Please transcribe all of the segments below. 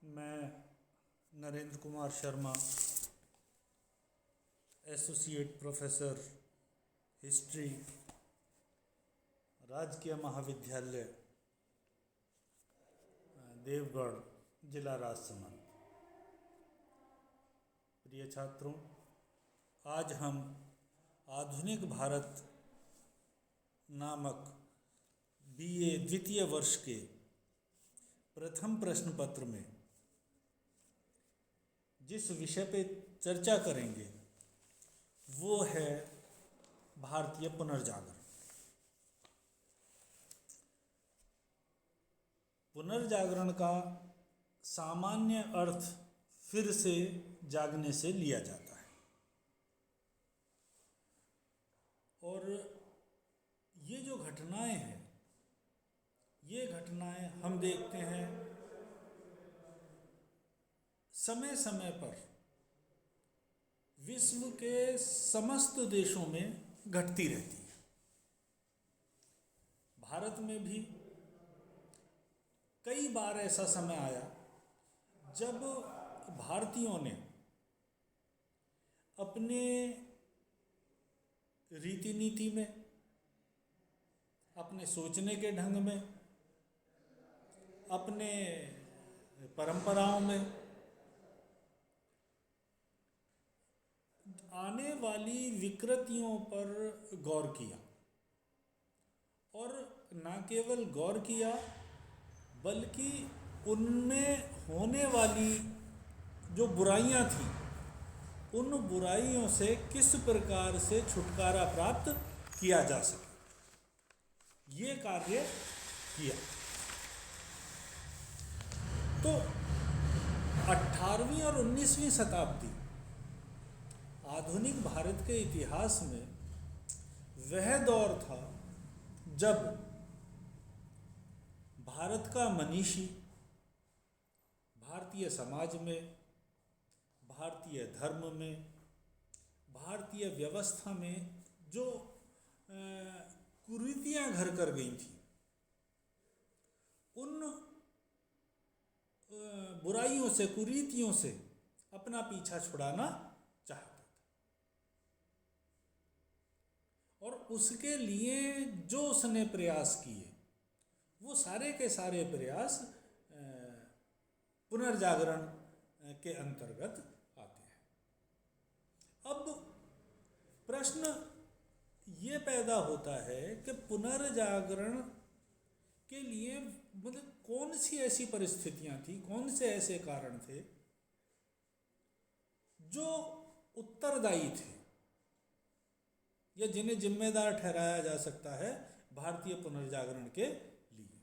मैं Narendra Kumar Sharma, associate professor history, राजकीय महाविद्यालय देवगढ़, जिला राजसमंद। प्रिय छात्रों, आज हम आधुनिक भारत नामक बीए द्वितीय वर्ष के प्रथम प्रश्न पत्र में जिस विषय पे चर्चा करेंगे वो है भारतीय पुनर्जागरण। पुनर्जागरण का सामान्य अर्थ फिर से जागने से लिया जाता है और ये जो घटनाएं हैं, ये घटनाएं हम देखते हैं समय समय पर विश्व के समस्त देशों में घटती रहती है। भारत में भी कई बार ऐसा समय आया जब भारतीयों ने अपने रीति नीति में, अपने सोचने के ढंग में, अपने परंपराओं में आने वाली विकृतियों पर गौर किया और न केवल गौर किया बल्कि उनमें होने वाली जो बुराइयां थी उन बुराइयों से किस प्रकार से छुटकारा प्राप्त किया जा सके, ये कार्य किया। तो 18वीं और 19वीं शताब्दी आधुनिक भारत के इतिहास में वह दौर था जब भारत का मनीषी भारतीय समाज में, भारतीय धर्म में, भारतीय व्यवस्था में जो कुरीतियां घर कर गई थी, उन बुराइयों से, कुरीतियों से अपना पीछा छुड़ाना चाहता था और उसके लिए जो उसने प्रयास किए वो सारे के सारे प्रयास पुनर्जागरण के अंतर्गत आते हैं। अब प्रश्न ये पैदा होता है कि पुनर्जागरण के लिए मतलब कौन सी ऐसी परिस्थितियां थी, कौन से ऐसे कारण थे जो उत्तरदायी थे या जिन्हें जिम्मेदार ठहराया जा सकता है भारतीय पुनर्जागरण के लिए।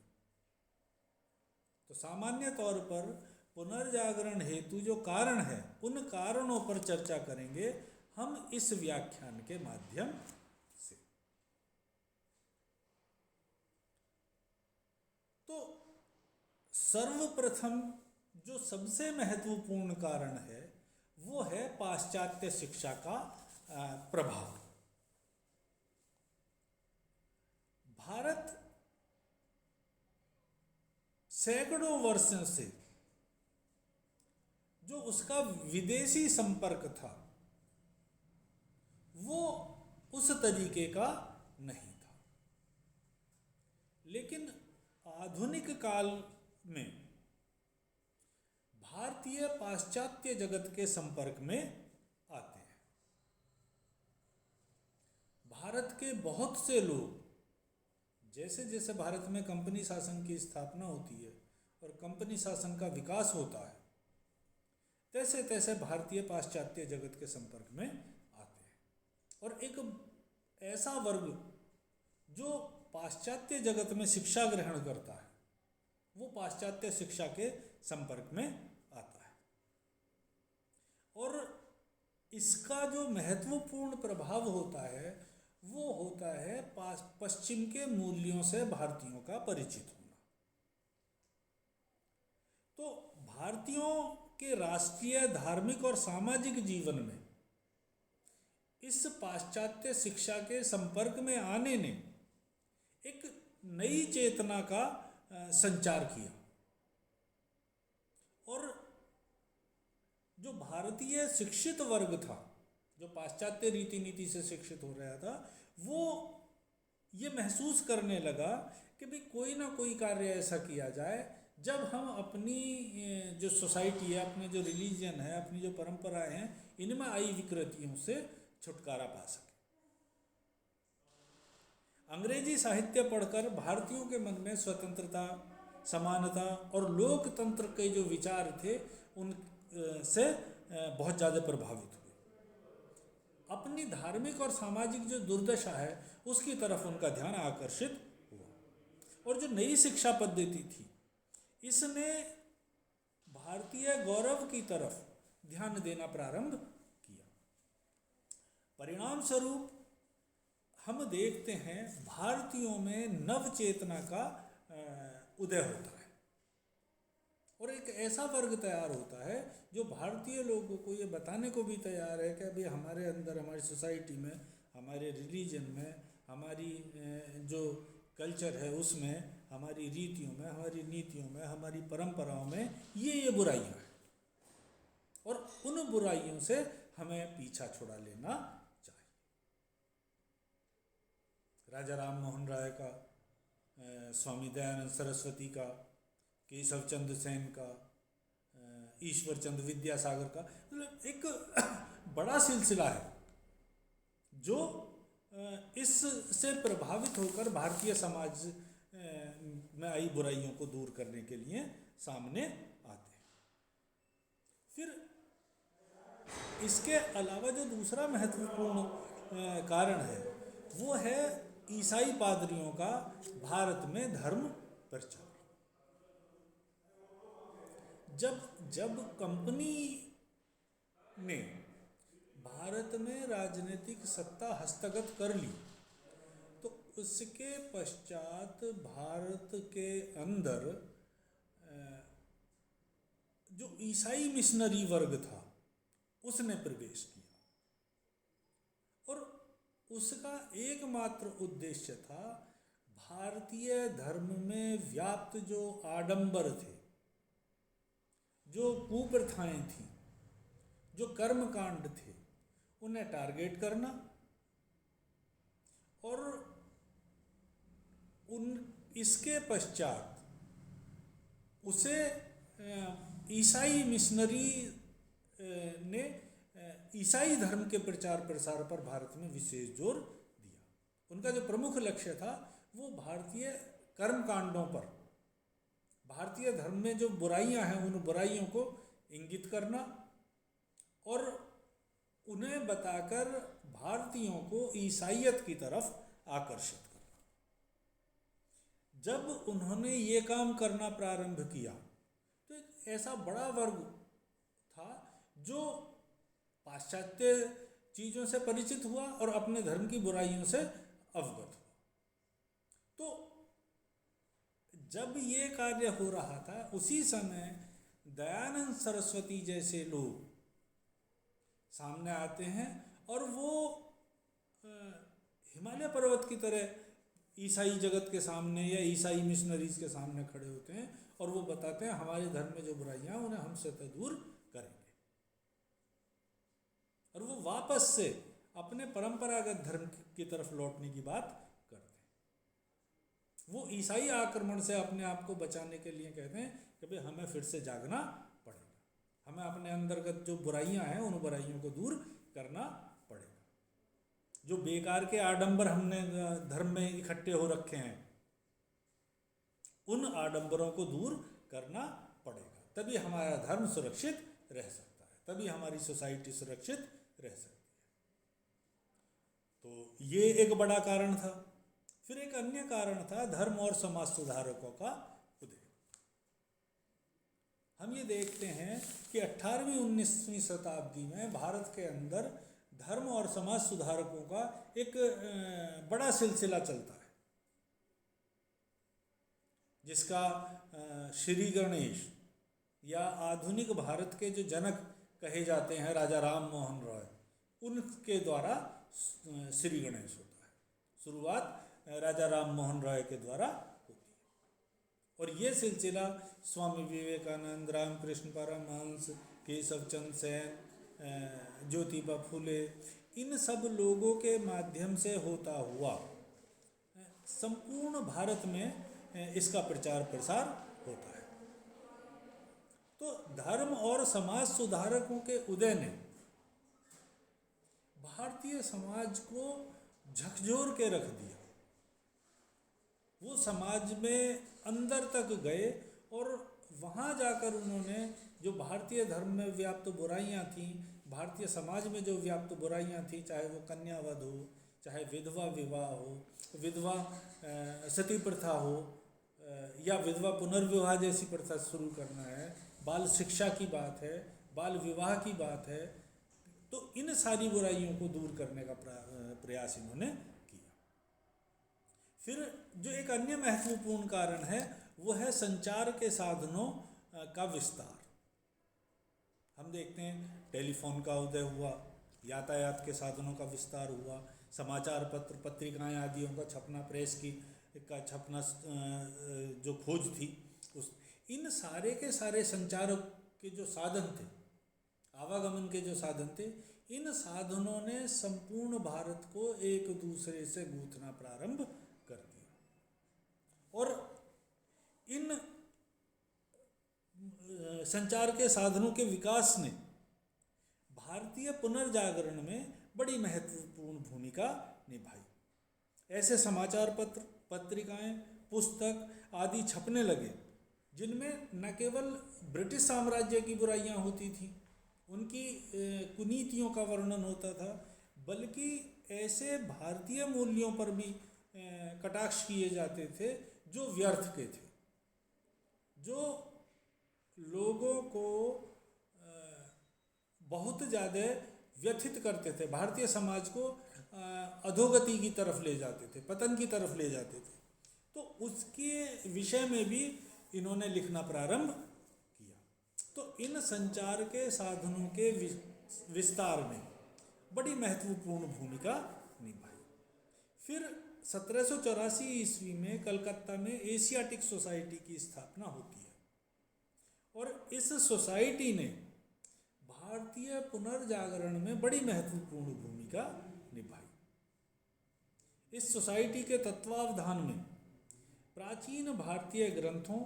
तो सामान्य तौर पर पुनर्जागरण हेतु जो कारण है उन कारणों पर चर्चा करेंगे हम इस व्याख्यान के माध्यम से। तो सर्वप्रथम जो सबसे महत्वपूर्ण कारण है वो है पाश्चात्य शिक्षा का प्रभाव। भारत सैकड़ों वर्षों से जो उसका विदेशी संपर्क था वो उस तरीके का नहीं था, लेकिन आधुनिक काल में भारतीय पाश्चात्य जगत के संपर्क में आते हैं। भारत के बहुत से लोग, जैसे जैसे भारत में कंपनी शासन की स्थापना होती है और कंपनी शासन का विकास होता है, तैसे तैसे भारतीय पाश्चात्य जगत के संपर्क में आते हैं और एक ऐसा वर्ग जो पाश्चात्य जगत में शिक्षा ग्रहण करता है वो पाश्चात्य शिक्षा के संपर्क में आता है और इसका जो महत्वपूर्ण प्रभाव होता है वो होता है पश्चिम के मूल्यों से भारतीयों का परिचित होना। तो भारतीयों के राष्ट्रीय, धार्मिक और सामाजिक जीवन में इस पाश्चात्य शिक्षा के संपर्क में आने ने एक नई चेतना का संचार किया और जो भारतीय शिक्षित वर्ग था, जो पाश्चात्य रीति नीति से शिक्षित हो रहा था, वो ये महसूस करने लगा कि भाई कोई ना कोई कार्य ऐसा किया जाए जब हम अपनी जो सोसाइटी है, अपने जो रिलीजन है, अपनी जो परंपराएं हैं, इनमें आई विकृतियों से छुटकारा पा सके। अंग्रेजी साहित्य पढ़कर भारतीयों के मन में स्वतंत्रता, समानता और लोकतंत्र के जो विचार थे उन से बहुत ज़्यादा प्रभावित हुए। अपनी धार्मिक और सामाजिक जो दुर्दशा है उसकी तरफ उनका ध्यान आकर्षित हुआ और जो नई शिक्षा पद्धति थी इसने भारतीय गौरव की तरफ ध्यान देना प्रारंभ किया। परिणाम स्वरूप हम देखते हैं भारतीयों में नव चेतना का उदय होता है और एक ऐसा वर्ग तैयार होता है जो भारतीय लोगों को ये बताने को भी तैयार है कि अभी हमारे अंदर, हमारी सोसाइटी में, हमारे रिलीजन में, हमारी जो कल्चर है उसमें, हमारी रीतियों में, हमारी नीतियों में, हमारी परंपराओं में ये बुराइयां हैं और उन बुराइयों से हमें पीछा छुड़ा लेना चाहिए। राजा राम मोहन राय का, स्वामी दयानंद सरस्वती का, केशव चंद्र सेन का, ईश्वर चंद्र विद्यासागर का, मतलब एक बड़ा सिलसिला है जो इससे प्रभावित होकर भारतीय समाज में आई बुराइयों को दूर करने के लिए सामने आते हैं। फिर इसके अलावा जो दूसरा महत्वपूर्ण कारण है वो है ईसाई पादरियों का भारत में धर्म प्रचार। जब कंपनी ने भारत में राजनीतिक सत्ता हस्तगत कर ली तो उसके पश्चात भारत के अंदर जो ईसाई मिशनरी वर्ग था उसने प्रवेश किया और उसका एकमात्र उद्देश्य था भारतीय धर्म में व्याप्त जो आडंबर थे, जो कुप्रथाएं थी, जो कर्मकांड थे, उन्हें टारगेट करना और इसके पश्चात उसे ईसाई मिशनरी ने ईसाई धर्म के प्रचार प्रसार पर भारत में विशेष जोर दिया। उनका जो प्रमुख लक्ष्य था वो भारतीय कर्मकांडों पर, भारतीय धर्म में जो बुराइयां हैं उन बुराइयों को इंगित करना और उन्हें बताकर भारतीयों को ईसाईयत की तरफ आकर्षित करना। जब उन्होंने ये काम करना प्रारंभ किया तो एक ऐसा बड़ा वर्ग था जो पाश्चात्य चीज़ों से परिचित हुआ और अपने धर्म की बुराइयों से अवगत हुआ। तो जब ये कार्य हो रहा था उसी समय दयानंद सरस्वती जैसे लोग सामने आते हैं और वो हिमालय पर्वत की तरह ईसाई जगत के सामने या ईसाई मिशनरीज के सामने खड़े होते हैं और वो बताते हैं हमारे धर्म में जो बुराइयां हैं उन्हें हम स्वतः दूर करेंगे और वो वापस से अपने परंपरागत धर्म की तरफ लौटने की बात करते हैं। वो ईसाई आक्रमण से अपने आप को बचाने के लिए कहते हैं कि भाई हमें फिर से जागना पड़ेगा, हमें अपने अंतर्गत जो बुराइयां हैं उन बुराइयों को दूर करना पड़ेगा। जो बेकार के आडंबर हमने धर्म में इकट्ठे हो रखे हैं उन आडंबरों को दूर करना पड़ेगा, तभी हमारा धर्म सुरक्षित रह सकता है, तभी हमारी सोसाइटी सुरक्षित रह सकती है। तो ये एक बड़ा कारण था। फिर एक अन्य कारण था धर्म और समाज सुधारकों का उदय। हम ये देखते हैं कि 18वीं 19वीं शताब्दी में भारत के अंदर धर्म और समाज सुधारकों का एक बड़ा सिलसिला चलता है, जिसका श्री गणेश या आधुनिक भारत के जो जनक कहे जाते हैं राजा राम मोहन रॉय, उनके द्वारा श्री गणेश होता है। शुरुआत राजा राम मोहन रॉय के द्वारा होती है और ये सिलसिला स्वामी विवेकानंद, रामकृष्ण परमहंस, केशव चंद्र सेन, ज्योतिबा फुले, इन सब लोगों के माध्यम से होता हुआ संपूर्ण भारत में इसका प्रचार प्रसार होता है। तो धर्म और समाज सुधारकों के उदय ने भारतीय समाज को झकझोर के रख दिया। वो समाज में अंदर तक गए और वहाँ जाकर उन्होंने जो भारतीय धर्म में व्याप्त बुराइयाँ थीं, भारतीय समाज में जो व्याप्त बुराइयाँ थीं, चाहे वो कन्यावध हो, चाहे विधवा विवाह हो, विधवा सती प्रथा हो, या विधवा पुनर्विवाह जैसी प्रथा शुरू करना है, बाल शिक्षा की बात है, बाल विवाह की बात है, तो इन सारी बुराइयों को दूर करने का प्रयास इन्होंने किया। फिर जो एक अन्य महत्वपूर्ण कारण है वो है संचार के साधनों का विस्तार। हम देखते हैं टेलीफोन का उदय हुआ, यातायात के साधनों का विस्तार हुआ, समाचार पत्र पत्रिकाएं आदियों का छपना, प्रेस की का छपना, जो खोज थी उस इन सारे के सारे संचार के जो साधन थे, आवागमन के जो साधन थे, इन साधनों ने संपूर्ण भारत को एक दूसरे से गूंथना प्रारंभ कर दिया। और इन संचार के साधनों के विकास ने भारतीय पुनर्जागरण में बड़ी महत्वपूर्ण भूमिका निभाई। ऐसे समाचार पत्र, पत्रिकाएं, पुस्तक आदि छपने लगे जिनमें न केवल ब्रिटिश साम्राज्य की बुराइयां होती थीं, उनकी कुनीतियों का वर्णन होता था, बल्कि ऐसे भारतीय मूल्यों पर भी कटाक्ष किए जाते थे जो व्यर्थ के थे, जो लोगों को बहुत ज़्यादा व्यथित करते थे, भारतीय समाज को अधोगति की तरफ ले जाते थे, पतन की तरफ ले जाते थे। तो उसके विषय में भी इन्होंने लिखना प्रारंभ किया। तो इन संचार के साधनों के विस्तार में बड़ी महत्वपूर्ण भूमिका निभाई। फिर 1784 ईस्वी में कलकत्ता में एशियाटिक सोसाइटी की स्थापना होती है और इस सोसाइटी ने भारतीय पुनर्जागरण में बड़ी महत्वपूर्ण भूमिका निभाई। इस सोसाइटी के तत्वावधान में प्राचीन भारतीय ग्रंथों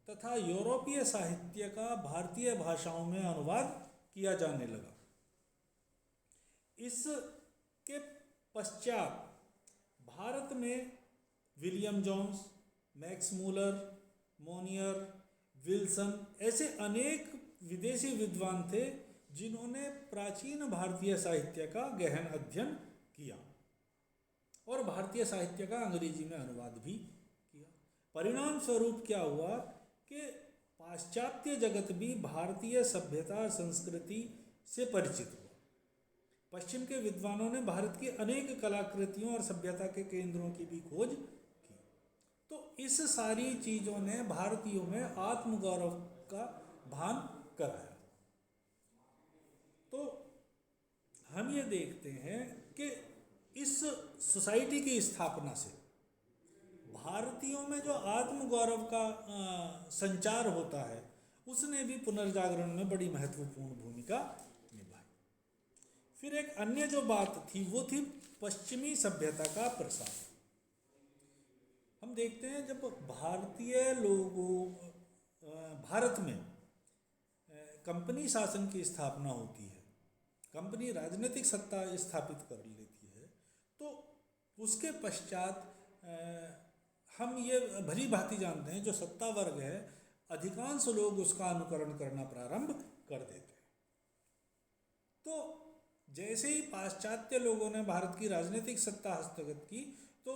तथा यूरोपीय साहित्य का भारतीय भाषाओं में अनुवाद किया जाने लगा। इसके पश्चात भारत में William Jones, Max Muller, Monier, Wilson ऐसे अनेक विदेशी विद्वान थे जिन्होंने प्राचीन भारतीय साहित्य का गहन अध्ययन किया और भारतीय साहित्य का अंग्रेजी में अनुवाद भी किया। परिणाम स्वरूप क्या हुआ कि पाश्चात्य जगत भी भारतीय सभ्यता संस्कृति से परिचित हुआ। पश्चिम के विद्वानों ने भारत की अनेक कलाकृतियों और सभ्यता के केंद्रों की भी खोज की। तो इस सारी चीज़ों ने भारतीयों में आत्मगौरव का भान कराया। तो हम ये देखते हैं कि इस सोसाइटी की स्थापना से भारतीयों में जो आत्मगौरव का संचार होता है उसने भी पुनर्जागरण में बड़ी महत्वपूर्ण भूमिका निभाई। फिर एक अन्य जो बात थी वो थी पश्चिमी सभ्यता का प्रसार। हम देखते हैं जब भारतीय लोगों भारत में कंपनी शासन की स्थापना होती है, कंपनी राजनीतिक सत्ता स्थापित कर लेती है, तो उसके पश्चात हम ये भली भांति जानते हैं जो सत्ता वर्ग है अधिकांश लोग उसका अनुकरण करना प्रारंभ कर देते हैं। तो जैसे ही पाश्चात्य लोगों ने भारत की राजनीतिक सत्ता हस्तगत की तो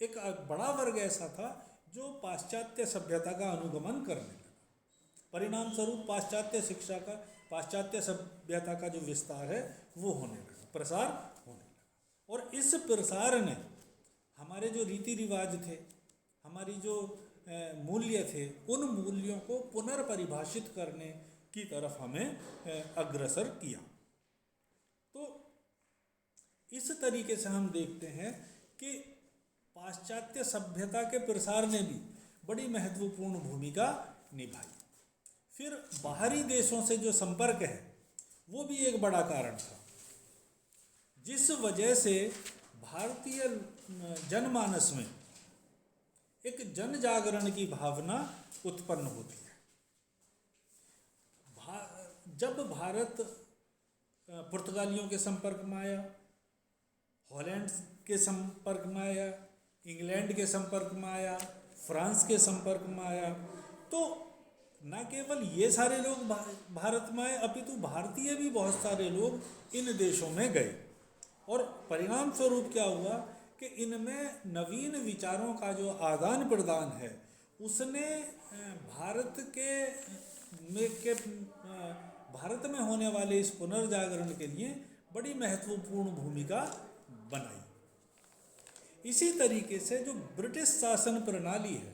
एक बड़ा वर्ग ऐसा था जो पाश्चात्य सभ्यता का अनुगमन करने लगा। परिणाम स्वरूप पाश्चात्य शिक्षा का, पाश्चात्य सभ्यता का जो विस्तार है वो होने लगा, प्रसार होने लगा। और इस प्रसार ने हमारे जो रीति रिवाज थे, हमारी जो मूल्य थे, उन मूल्यों को पुनर्परिभाषित करने की तरफ हमें अग्रसर किया। तो इस तरीके से हम देखते हैं कि पाश्चात्य सभ्यता के प्रसार ने भी बड़ी महत्वपूर्ण भूमिका निभाई। फिर बाहरी देशों से जो संपर्क है वो भी एक बड़ा कारण था, जिस वजह से भारतीय जनमानस में एक जन जागरण की भावना उत्पन्न होती है। जब भारत पुर्तगालियों के संपर्क में आया, हॉलैंड के संपर्क में आया, इंग्लैंड के संपर्क में आया, फ्रांस के संपर्क में आया, तो न केवल ये सारे लोग भारत में आए, अपितु भारतीय भी बहुत सारे लोग इन देशों में गए। और परिणाम स्वरूप क्या हुआ कि इनमें नवीन विचारों का जो आदान प्रदान है उसने भारत में होने वाले इस पुनर्जागरण के लिए बड़ी महत्वपूर्ण भूमिका बनाई। इसी तरीके से जो ब्रिटिश शासन प्रणाली है,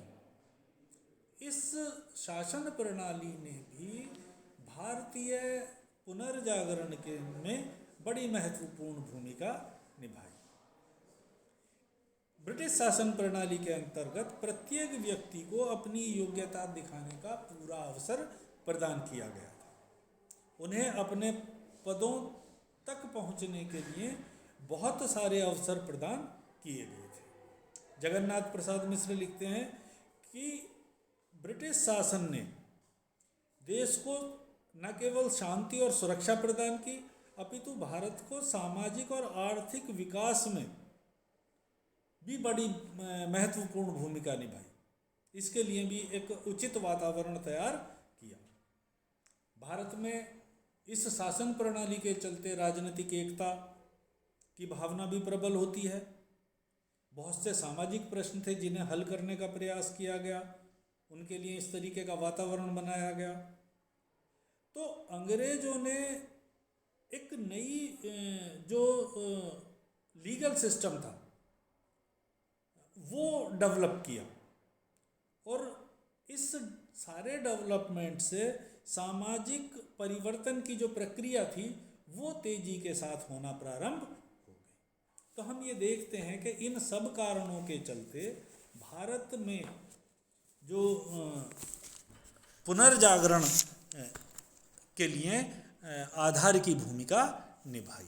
इस शासन प्रणाली ने भी भारतीय पुनर्जागरण के में बड़ी महत्वपूर्ण भूमिका निभाई। ब्रिटिश शासन प्रणाली के अंतर्गत प्रत्येक व्यक्ति को अपनी योग्यता दिखाने का पूरा अवसर प्रदान किया गया था। उन्हें अपने पदों तक पहुंचने के लिए बहुत सारे अवसर प्रदान किए गए थे। जगन्नाथ प्रसाद मिश्र लिखते हैं कि ब्रिटिश शासन ने देश को न केवल शांति और सुरक्षा प्रदान की, अपितु भारत को सामाजिक और आर्थिक विकास में भी बड़ी महत्वपूर्ण भूमिका निभाई। इसके लिए भी एक उचित वातावरण तैयार किया। भारत में इस शासन प्रणाली के चलते राजनीतिक एकता की भावना भी प्रबल होती है। बहुत से सामाजिक प्रश्न थे जिन्हें हल करने का प्रयास किया गया, उनके लिए इस तरीके का वातावरण बनाया गया। तो अंग्रेजों ने एक नई जो लीगल सिस्टम था वो डेवलप किया, और इस सारे डेवलपमेंट से सामाजिक परिवर्तन की जो प्रक्रिया थी वो तेजी के साथ होना प्रारंभ हो गई। तो हम ये देखते हैं कि इन सब कारणों के चलते भारत में जो पुनर्जागरण के लिए आधार की भूमिका निभाई।